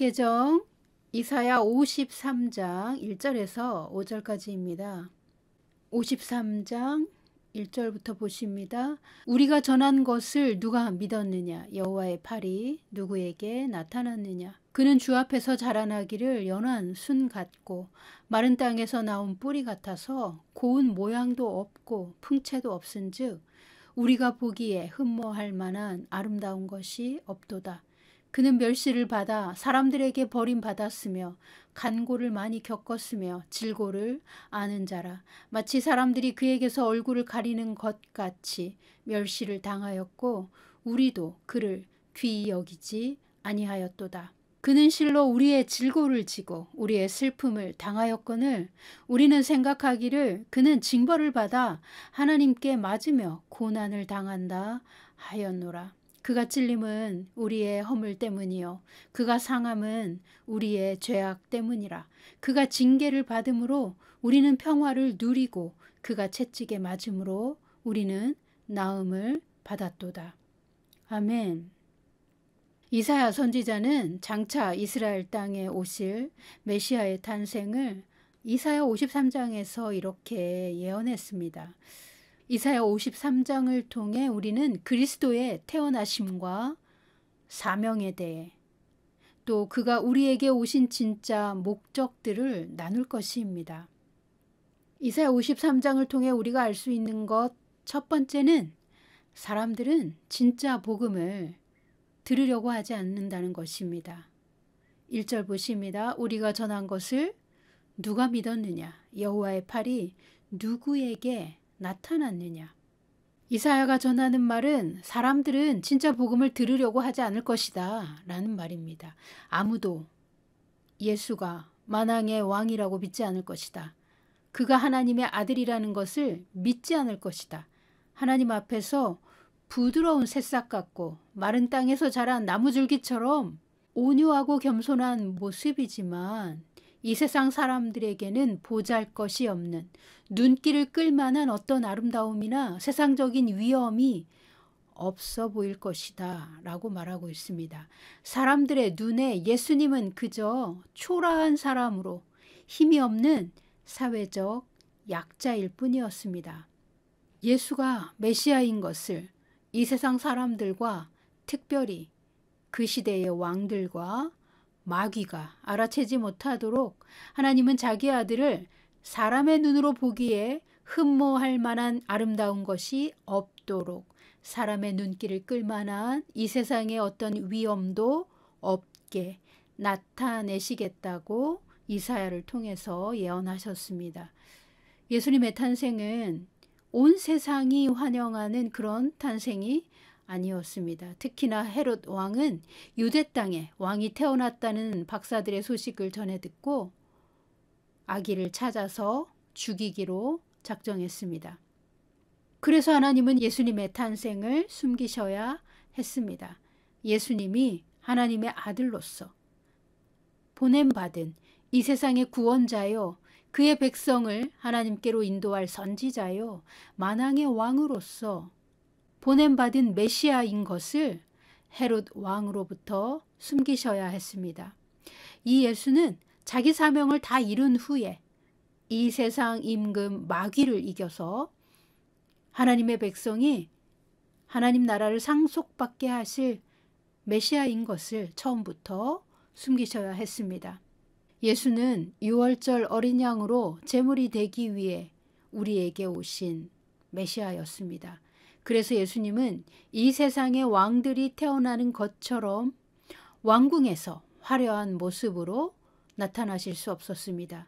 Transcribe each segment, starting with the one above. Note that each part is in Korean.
신약계정 이사야 53장 1절에서 5절까지입니다. 53장 1절부터 보십니다. 우리가 전한 것을 누가 믿었느냐? 여호와의 팔이 누구에게 나타났느냐? 그는 주 앞에서 자라나기를 연한 순 같고 마른 땅에서 나온 뿌리 같아서 고운 모양도 없고 풍채도 없은즉 우리가 보기에 흠모할 만한 아름다운 것이 없도다. 그는 멸시를 받아 사람들에게 버림받았으며 간고를 많이 겪었으며 질고를 아는 자라. 마치 사람들이 그에게서 얼굴을 가리는 것 같이 멸시를 당하였고 우리도 그를 귀히 여기지 아니하였도다. 그는 실로 우리의 질고를 지고 우리의 슬픔을 당하였거늘 우리는 생각하기를 그는 징벌을 받아 하나님께 맞으며 고난을 당한다 하였노라. 그가 찔림은 우리의 허물 때문이요 그가 상함은 우리의 죄악 때문이라. 그가 징계를 받음으로 우리는 평화를 누리고 그가 채찍에 맞음으로 우리는 나음을 받았도다. 아멘. 이사야 선지자는 장차 이스라엘 땅에 오실 메시아의 탄생을 이사야 53장에서 이렇게 예언했습니다. 이사야 53장을 통해 우리는 그리스도의 태어나심과 사명에 대해 또 그가 우리에게 오신 진짜 목적들을 나눌 것입니다. 이사야 53장을 통해 우리가 알 수 있는 것 첫 번째는 사람들은 진짜 복음을 들으려고 하지 않는다는 것입니다. 1절 보십니다. 우리가 전한 것을 누가 믿었느냐? 여호와의 팔이 누구에게 나타났느냐? 이사야가 전하는 말은 사람들은 진짜 복음을 들으려고 하지 않을 것이다 라는 말입니다. 아무도 예수가 만왕의 왕이라고 믿지 않을 것이다. 그가 하나님의 아들이라는 것을 믿지 않을 것이다. 하나님 앞에서 부드러운 새싹 같고 마른 땅에서 자란 나무줄기처럼 온유하고 겸손한 모습이지만 이 세상 사람들에게는 보잘것이 없는 눈길을 끌만한 어떤 아름다움이나 세상적인 위엄이 없어 보일 것이다 라고 말하고 있습니다. 사람들의 눈에 예수님은 그저 초라한 사람으로 힘이 없는 사회적 약자일 뿐이었습니다. 예수가 메시아인 것을 이 세상 사람들과 특별히 그 시대의 왕들과 마귀가 알아채지 못하도록 하나님은 자기 아들을 사람의 눈으로 보기에 흠모할 만한 아름다운 것이 없도록 사람의 눈길을 끌만한 이 세상의 어떤 위엄도 없게 나타내시겠다고 이사야를 통해서 예언하셨습니다. 예수님의 탄생은 온 세상이 환영하는 그런 탄생이 아니었습니다. 특히나 헤롯 왕은 유대 땅에 왕이 태어났다는 박사들의 소식을 전해 듣고 아기를 찾아서 죽이기로 작정했습니다. 그래서 하나님은 예수님의 탄생을 숨기셔야 했습니다. 예수님이 하나님의 아들로서 보냄받은 이 세상의 구원자요 그의 백성을 하나님께로 인도할 선지자요 만왕의 왕으로서 보냄받은 메시아인 것을 헤롯 왕으로부터 숨기셔야 했습니다. 이 예수는 자기 사명을 다 이룬 후에 이 세상 임금 마귀를 이겨서 하나님의 백성이 하나님 나라를 상속받게 하실 메시아인 것을 처음부터 숨기셔야 했습니다. 예수는 유월절 어린 양으로 제물이 되기 위해 우리에게 오신 메시아였습니다. 그래서 예수님은 이 세상의 왕들이 태어나는 것처럼 왕궁에서 화려한 모습으로 나타나실 수 없었습니다.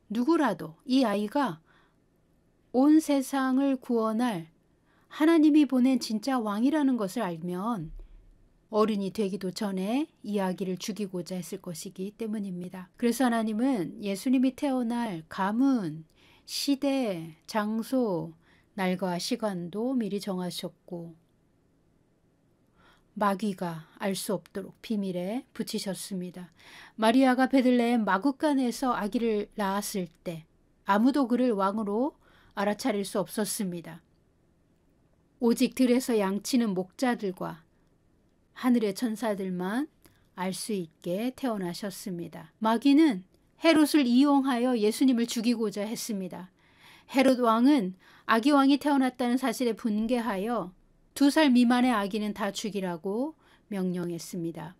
누구라도 이 아이가 온 세상을 구원할 하나님이 보낸 진짜 왕이라는 것을 알면 어른이 되기도 전에 이 아기를 죽이고자 했을 것이기 때문입니다. 그래서 하나님은 예수님이 태어날 가문, 시대, 장소, 날과 시간도 미리 정하셨고 마귀가 알 수 없도록 비밀에 붙이셨습니다. 마리아가 베들레헴 마구간에서 아기를 낳았을 때 아무도 그를 왕으로 알아차릴 수 없었습니다. 오직 들에서 양치는 목자들과 하늘의 천사들만 알 수 있게 태어나셨습니다. 마귀는 헤롯을 이용하여 예수님을 죽이고자 했습니다. 헤롯 왕은 아기 왕이 태어났다는 사실에 분개하여 2살 미만의 아기는 다 죽이라고 명령했습니다.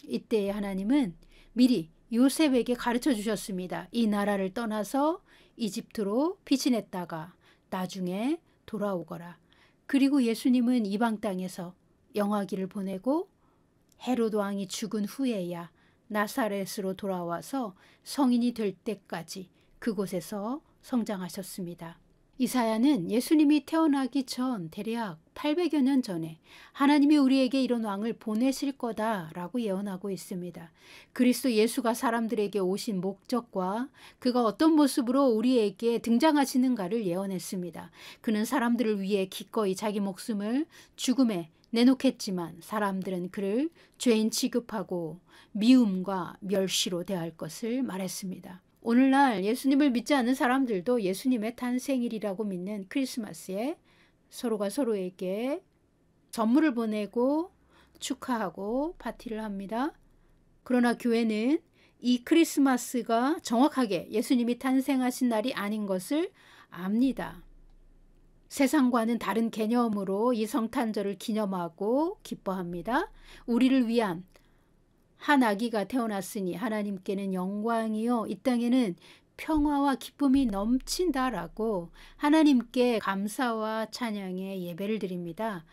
이때 하나님은 미리 요셉에게 가르쳐 주셨습니다. 이 나라를 떠나서 이집트로 피신했다가 나중에 돌아오거라. 그리고 예수님은 이방 땅에서 영아기를 보내고 헤롯 왕이 죽은 후에야 나사렛으로 돌아와서 성인이 될 때까지 그곳에서 성장하셨습니다. 이사야는 예수님이 태어나기 전 대략 800여 년 전에 하나님이 우리에게 이런 왕을 보내실 거다라고 예언하고 있습니다. 그리스도 예수가 사람들에게 오신 목적과 그가 어떤 모습으로 우리에게 등장하시는가를 예언했습니다. 그는 사람들을 위해 기꺼이 자기 목숨을 죽음에 내놓겠지만 사람들은 그를 죄인 취급하고 미움과 멸시로 대할 것을 말했습니다. 오늘날 예수님을 믿지 않는 사람들도 예수님의 탄생일이라고 믿는 크리스마스에 서로가 서로에게 선물을 보내고 축하하고 파티를 합니다. 그러나 교회는 이 크리스마스가 정확하게 예수님이 탄생하신 날이 아닌 것을 압니다. 세상과는 다른 개념으로 이 성탄절을 기념하고 기뻐합니다. 우리를 위한 한 아기가 태어났으니 하나님께는 영광이요 이 땅에는 평화와 기쁨이 넘친다라고 하나님께 감사와 찬양의 예배를 드립니다.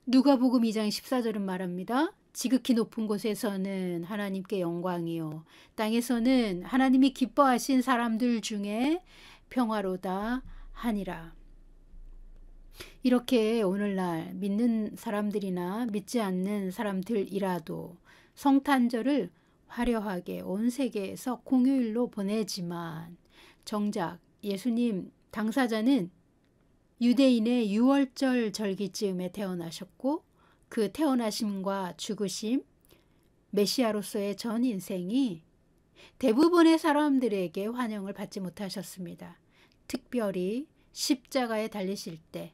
누가복음 2장 14절은 말합니다. 지극히 높은 곳에서는 하나님께 영광이요 땅에서는 하나님이 기뻐하신 사람들 중에 평화로다 하니라. 이렇게 오늘날 믿는 사람들이나 믿지 않는 사람들이라도 성탄절을 화려하게 온 세계에서 공휴일로 보내지만 정작 예수님 당사자는 유대인의 유월절 절기쯤에 태어나셨고 그 태어나심과 죽으심, 메시아로서의 전 인생이 대부분의 사람들에게 환영을 받지 못하셨습니다. 특별히 십자가에 달리실 때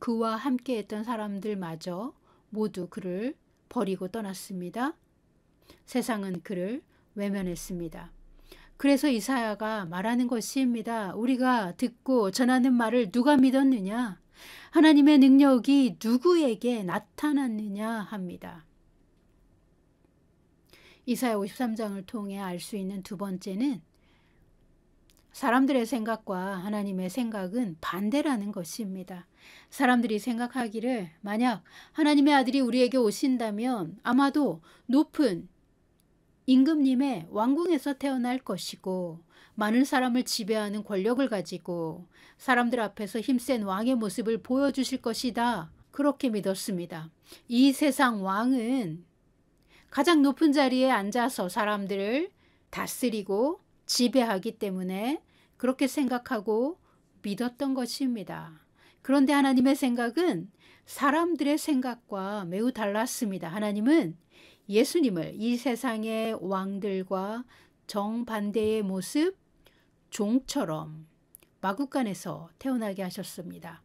그와 함께했던 사람들마저 모두 그를 버리고 떠났습니다. 세상은 그를 외면했습니다. 그래서 이사야가 말하는 것입니다. 우리가 듣고 전하는 말을 누가 믿었느냐? 하나님의 능력이 누구에게 나타났느냐 합니다. 이사야 53장을 통해 알 수 있는 두 번째는 사람들의 생각과 하나님의 생각은 반대라는 것입니다. 사람들이 생각하기를 만약 하나님의 아들이 우리에게 오신다면 아마도 높은 임금님의 왕궁에서 태어날 것이고 많은 사람을 지배하는 권력을 가지고 사람들 앞에서 힘센 왕의 모습을 보여주실 것이다. 그렇게 믿었습니다. 이 세상 왕은 가장 높은 자리에 앉아서 사람들을 다스리고 지배하기 때문에 그렇게 생각하고 믿었던 것입니다. 그런데 하나님의 생각은 사람들의 생각과 매우 달랐습니다. 하나님은 예수님을 이 세상의 왕들과 정반대의 모습, 종처럼 마구간에서 태어나게 하셨습니다.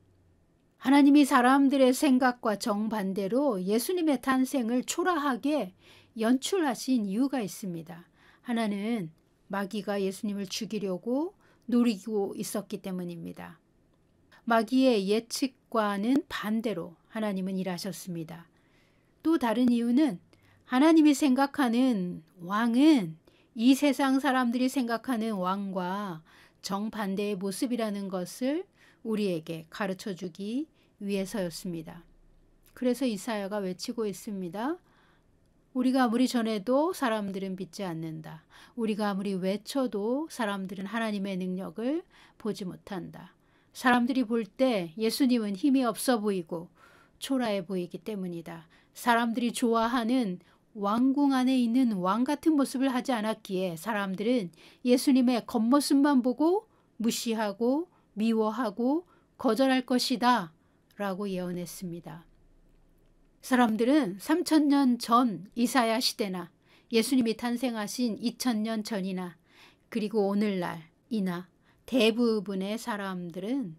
하나님이 사람들의 생각과 정반대로 예수님의 탄생을 초라하게 연출하신 이유가 있습니다. 하나는 마귀가 예수님을 죽이려고 노리고 있었기 때문입니다. 마귀의 예측과는 반대로 하나님은 일하셨습니다. 또 다른 이유는 하나님이 생각하는 왕은 이 세상 사람들이 생각하는 왕과 정반대의 모습이라는 것을 우리에게 가르쳐주기 위해서였습니다. 그래서 이사야가 외치고 있습니다. 우리가 아무리 전해도 사람들은 믿지 않는다. 우리가 아무리 외쳐도 사람들은 하나님의 능력을 보지 못한다. 사람들이 볼 때 예수님은 힘이 없어 보이고 초라해 보이기 때문이다. 사람들이 좋아하는 왕궁 안에 있는 왕 같은 모습을 하지 않았기에 사람들은 예수님의 겉모습만 보고 무시하고 미워하고 거절할 것이다 라고 예언했습니다. 사람들은 3000년 전 이사야 시대나 예수님이 탄생하신 2000년 전이나 그리고 오늘날이나 대부분의 사람들은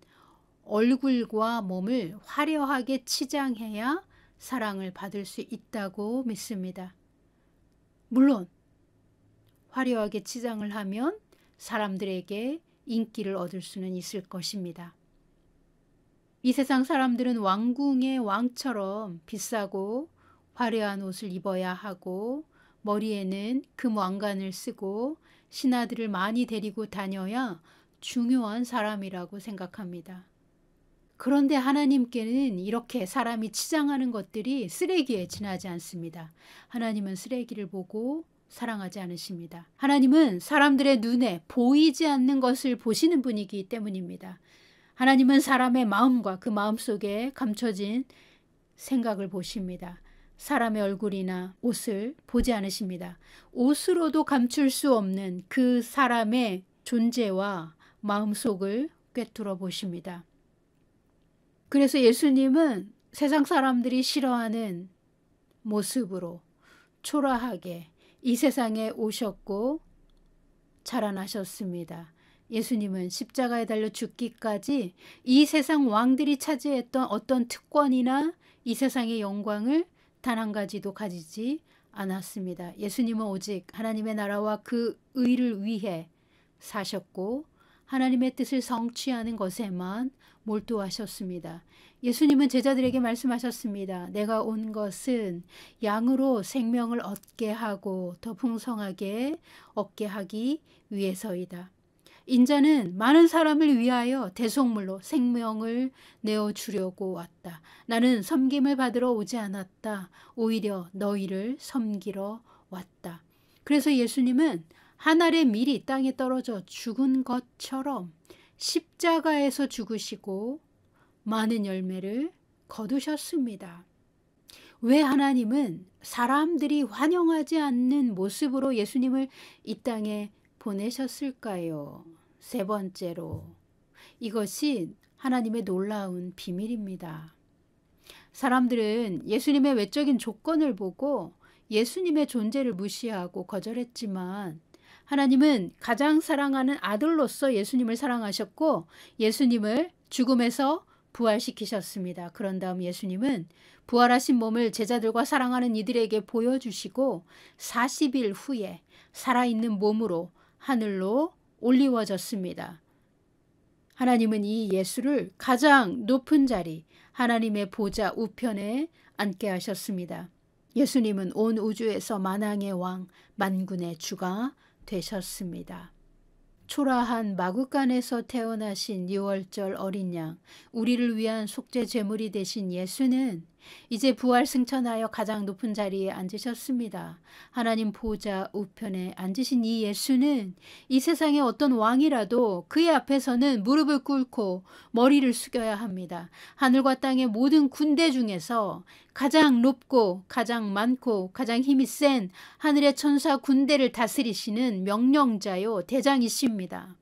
얼굴과 몸을 화려하게 치장해야 사랑을 받을 수 있다고 믿습니다. 물론 화려하게 치장을 하면 사람들에게 인기를 얻을 수는 있을 것입니다. 이 세상 사람들은 왕궁의 왕처럼 비싸고 화려한 옷을 입어야 하고 머리에는 금 왕관을 쓰고 신하들을 많이 데리고 다녀야 중요한 사람이라고 생각합니다. 그런데 하나님께는 이렇게 사람이 치장하는 것들이 쓰레기에 지나지 않습니다. 하나님은 쓰레기를 보고 사랑하지 않으십니다. 하나님은 사람들의 눈에 보이지 않는 것을 보시는 분이기 때문입니다. 하나님은 사람의 마음과 그 마음 속에 감춰진 생각을 보십니다. 사람의 얼굴이나 옷을 보지 않으십니다. 옷으로도 감출 수 없는 그 사람의 존재와 마음속을 꿰뚫어 보십니다. 그래서 예수님은 세상 사람들이 싫어하는 모습으로 초라하게 이 세상에 오셨고 자라나셨습니다. 예수님은 십자가에 달려 죽기까지 이 세상 왕들이 차지했던 어떤 특권이나 이 세상의 영광을 단 한 가지도 가지지 않았습니다. 예수님은 오직 하나님의 나라와 그 의를 위해 사셨고 하나님의 뜻을 성취하는 것에만 몰두하셨습니다. 예수님은 제자들에게 말씀하셨습니다. 내가 온 것은 양으로 생명을 얻게 하고 더 풍성하게 얻게 하기 위해서이다. 인자는 많은 사람을 위하여 대속물로 생명을 내어주려고 왔다. 나는 섬김을 받으러 오지 않았다. 오히려 너희를 섬기러 왔다. 그래서 예수님은 한 알의 밀이 땅에 떨어져 죽은 것처럼 십자가에서 죽으시고 많은 열매를 거두셨습니다. 왜 하나님은 사람들이 환영하지 않는 모습으로 예수님을 이 땅에 보내셨을까요? 세 번째로, 이것이 하나님의 놀라운 비밀입니다. 사람들은 예수님의 외적인 조건을 보고 예수님의 존재를 무시하고 거절했지만 하나님은 가장 사랑하는 아들로서 예수님을 사랑하셨고 예수님을 죽음에서 부활시키셨습니다. 그런 다음 예수님은 부활하신 몸을 제자들과 사랑하는 이들에게 보여주시고 40일 후에 살아있는 몸으로 하늘로 올리워졌습니다. 하나님은 이 예수를 가장 높은 자리, 하나님의 보좌 우편에 앉게 하셨습니다. 예수님은 온 우주에서 만왕의 왕, 만군의 주가 되셨습니다. 초라한 마구간에서 태어나신 유월절 어린 양, 우리를 위한 속죄 제물이 되신 예수는 이제 부활 승천하여 가장 높은 자리에 앉으셨습니다. 하나님 보좌 우편에 앉으신 이 예수는 이 세상의 어떤 왕이라도 그의 앞에서는 무릎을 꿇고 머리를 숙여야 합니다. 하늘과 땅의 모든 군대 중에서 가장 높고 가장 많고 가장 힘이 센 하늘의 천사 군대를 다스리시는 명령자요 대장이십니다.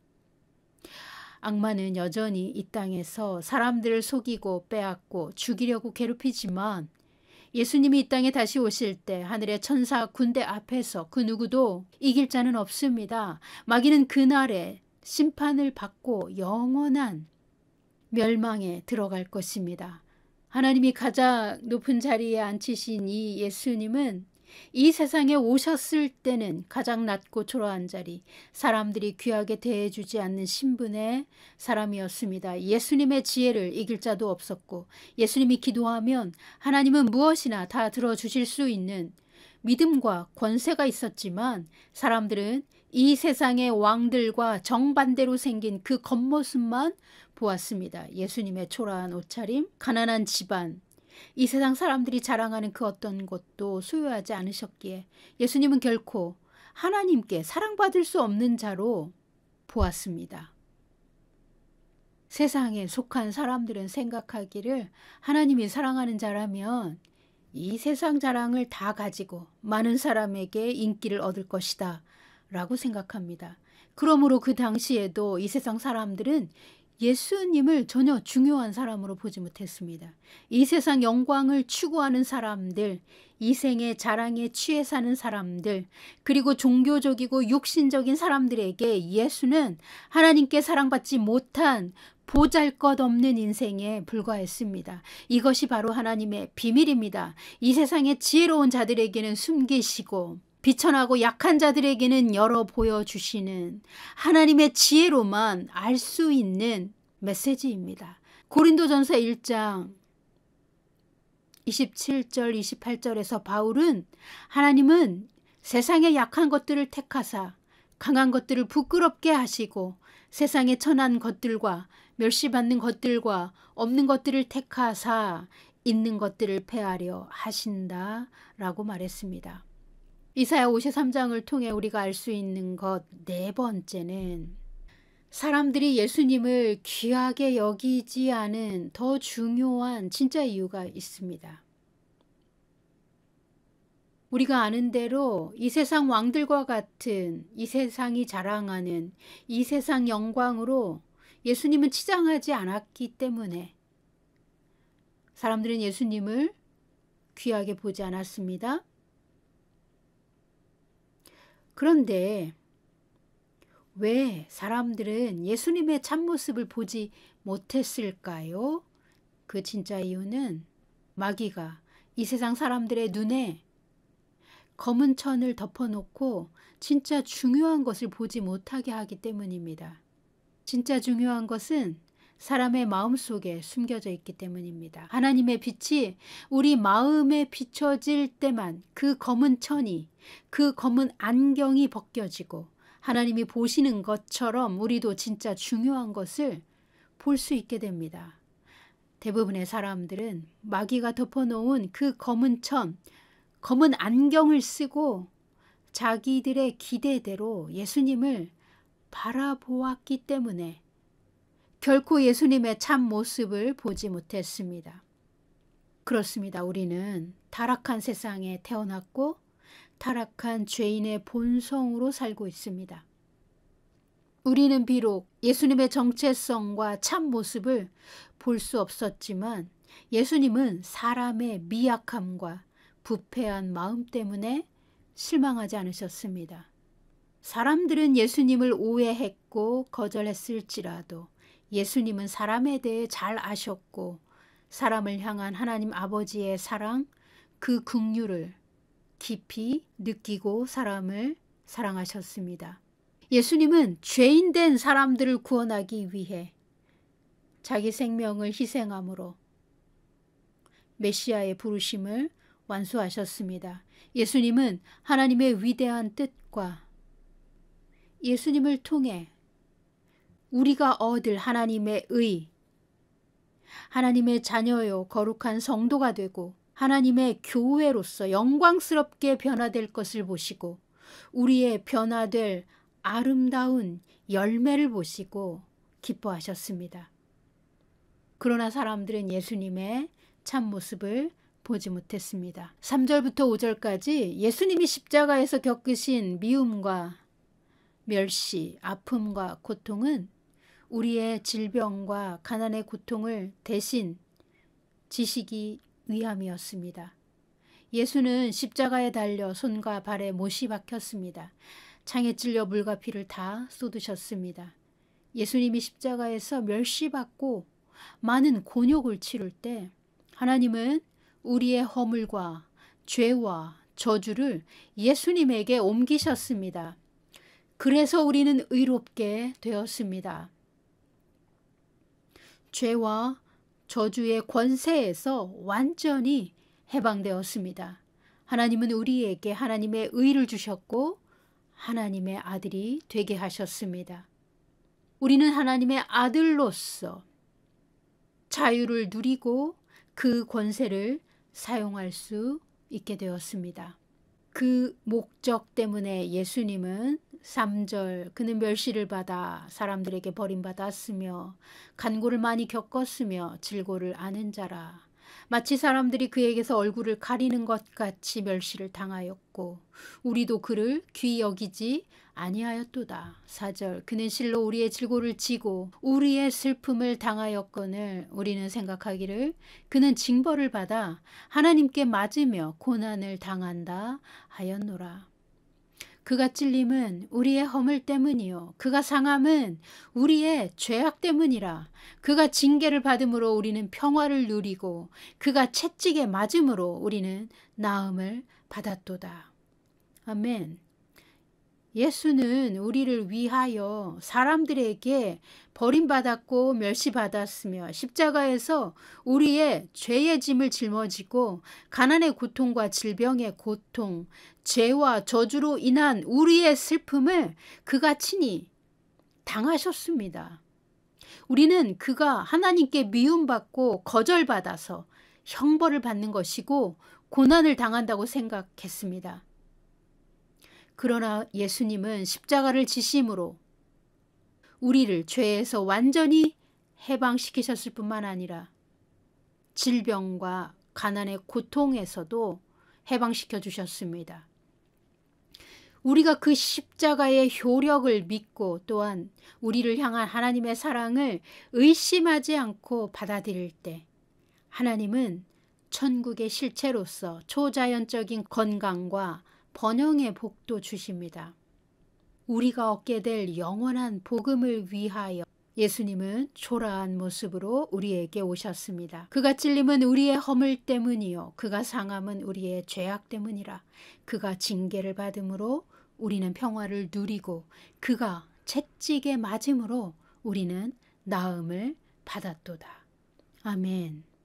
악마는 여전히 이 땅에서 사람들을 속이고 빼앗고 죽이려고 괴롭히지만 예수님이 이 땅에 다시 오실 때 하늘의 천사 군대 앞에서 그 누구도 이길 자는 없습니다. 마귀는 그날에 심판을 받고 영원한 멸망에 들어갈 것입니다. 하나님이 가장 높은 자리에 앉히신 이 예수님은 이 세상에 오셨을 때는 가장 낮고 초라한 자리, 사람들이 귀하게 대해주지 않는 신분의 사람이었습니다. 예수님의 지혜를 이길 자도 없었고 예수님이 기도하면 하나님은 무엇이나 다 들어주실 수 있는 믿음과 권세가 있었지만 사람들은 이 세상의 왕들과 정반대로 생긴 그 겉모습만 보았습니다. 예수님의 초라한 옷차림, 가난한 집안, 이 세상 사람들이 자랑하는 그 어떤 것도 소유하지 않으셨기에 예수님은 결코 하나님께 사랑받을 수 없는 자로 보았습니다. 세상에 속한 사람들은 생각하기를 하나님이 사랑하는 자라면 이 세상 자랑을 다 가지고 많은 사람에게 인기를 얻을 것이다 라고 생각합니다. 그러므로 그 당시에도 이 세상 사람들은 예수님을 전혀 중요한 사람으로 보지 못했습니다. 이 세상 영광을 추구하는 사람들, 이 생의 자랑에 취해 사는 사람들, 그리고 종교적이고 육신적인 사람들에게 예수는 하나님께 사랑받지 못한 보잘것없는 인생에 불과했습니다. 이것이 바로 하나님의 비밀입니다. 이 세상의 지혜로운 자들에게는 숨기시고 비천하고 약한 자들에게는 열어 보여주시는 하나님의 지혜로만 알 수 있는 메시지입니다. 고린도전서 1장 27절 28절에서 바울은 하나님은 세상의 약한 것들을 택하사 강한 것들을 부끄럽게 하시고 세상의 천한 것들과 멸시받는 것들과 없는 것들을 택하사 있는 것들을 패하려 하신다라고 말했습니다. 이사야 53장을 통해 우리가 알 수 있는 것 네 번째는 사람들이 예수님을 귀하게 여기지 않은 더 중요한 진짜 이유가 있습니다. 우리가 아는 대로 이 세상 왕들과 같은 이 세상이 자랑하는 이 세상 영광으로 예수님은 치장하지 않았기 때문에 사람들은 예수님을 귀하게 보지 않았습니다. 그런데 왜 사람들은 예수님의 참모습을 보지 못했을까요? 그 진짜 이유는 마귀가 이 세상 사람들의 눈에 검은 천을 덮어놓고 진짜 중요한 것을 보지 못하게 하기 때문입니다. 진짜 중요한 것은 사람의 마음속에 숨겨져 있기 때문입니다. 하나님의 빛이 우리 마음에 비춰질 때만 그 검은 천이, 그 검은 안경이 벗겨지고 하나님이 보시는 것처럼 우리도 진짜 중요한 것을 볼 수 있게 됩니다. 대부분의 사람들은 마귀가 덮어놓은 그 검은 천, 검은 안경을 쓰고 자기들의 기대대로 예수님을 바라보았기 때문에 결코 예수님의 참 모습을 보지 못했습니다. 그렇습니다. 우리는 타락한 세상에 태어났고 타락한 죄인의 본성으로 살고 있습니다. 우리는 비록 예수님의 정체성과 참 모습을 볼 수 없었지만 예수님은 사람의 미약함과 부패한 마음 때문에 실망하지 않으셨습니다. 사람들은 예수님을 오해했고 거절했을지라도 예수님은 사람에 대해 잘 아셨고 사람을 향한 하나님 아버지의 사랑, 그 긍휼을 깊이 느끼고 사람을 사랑하셨습니다. 예수님은 죄인된 사람들을 구원하기 위해 자기 생명을 희생함으로 메시아의 부르심을 완수하셨습니다. 예수님은 하나님의 위대한 뜻과 예수님을 통해 우리가 얻을 하나님의 의, 하나님의 자녀요 거룩한 성도가 되고 하나님의 교회로서 영광스럽게 변화될 것을 보시고 우리의 변화될 아름다운 열매를 보시고 기뻐하셨습니다. 그러나 사람들은 예수님의 참모습을 보지 못했습니다. 3절부터 5절까지 예수님이 십자가에서 겪으신 미움과 멸시, 아픔과 고통은 우리의 질병과 가난의 고통을 대신 지시기 위함이었습니다. 예수는 십자가에 달려 손과 발에 못이 박혔습니다. 창에 찔려 물과 피를 다 쏟으셨습니다. 예수님이 십자가에서 멸시받고 많은 곤욕을 치를 때 하나님은 우리의 허물과 죄와 저주를 예수님에게 옮기셨습니다. 그래서 우리는 의롭게 되었습니다. 죄와 저주의 권세에서 완전히 해방되었습니다. 하나님은 우리에게 하나님의 의를 주셨고 하나님의 아들이 되게 하셨습니다. 우리는 하나님의 아들로서 자유를 누리고 그 권세를 사용할 수 있게 되었습니다. 그 목적 때문에 예수님은 3절 그는 멸시를 받아 사람들에게 버림받았으며 간고를 많이 겪었으며 질고를 아는 자라. 마치 사람들이 그에게서 얼굴을 가리는 것 같이 멸시를 당하였고 우리도 그를 귀히 여기지 아니하였도다. 4절 그는 실로 우리의 질고를 지고 우리의 슬픔을 당하였거늘 우리는 생각하기를 그는 징벌을 받아 하나님께 맞으며 고난을 당한다 하였노라. 그가 찔림은 우리의 허물 때문이요 그가 상함은 우리의 죄악 때문이라. 그가 징계를 받음으로 우리는 평화를 누리고 그가 채찍에 맞음으로 우리는 나음을 받았도다. 아멘. 예수는 우리를 위하여 사람들에게 버림받았고 멸시받았으며 십자가에서 우리의 죄의 짐을 짊어지고 가난의 고통과 질병의 고통, 죄와 저주로 인한 우리의 슬픔을 그가 친히 당하셨습니다. 우리는 그가 하나님께 미움받고 거절받아서 형벌을 받는 것이고 고난을 당한다고 생각했습니다. 그러나 예수님은 십자가를 지심으로 우리를 죄에서 완전히 해방시키셨을 뿐만 아니라 질병과 가난의 고통에서도 해방시켜 주셨습니다. 우리가 그 십자가의 효력을 믿고 또한 우리를 향한 하나님의 사랑을 의심하지 않고 받아들일 때 하나님은 천국의 실체로서 초자연적인 건강과 번영의 복도 주십니다. 우리가 얻게 될 영원한 복음을 위하여 예수님은 초라한 모습으로 우리에게 오셨습니다. 그가 찔림은 우리의 허물 때문이요 그가 상함은 우리의 죄악 때문이라. 그가 징계를 받음으로 우리는 평화를 누리고 그가 채찍에 맞음으로 우리는 나음을 받았도다. 아멘.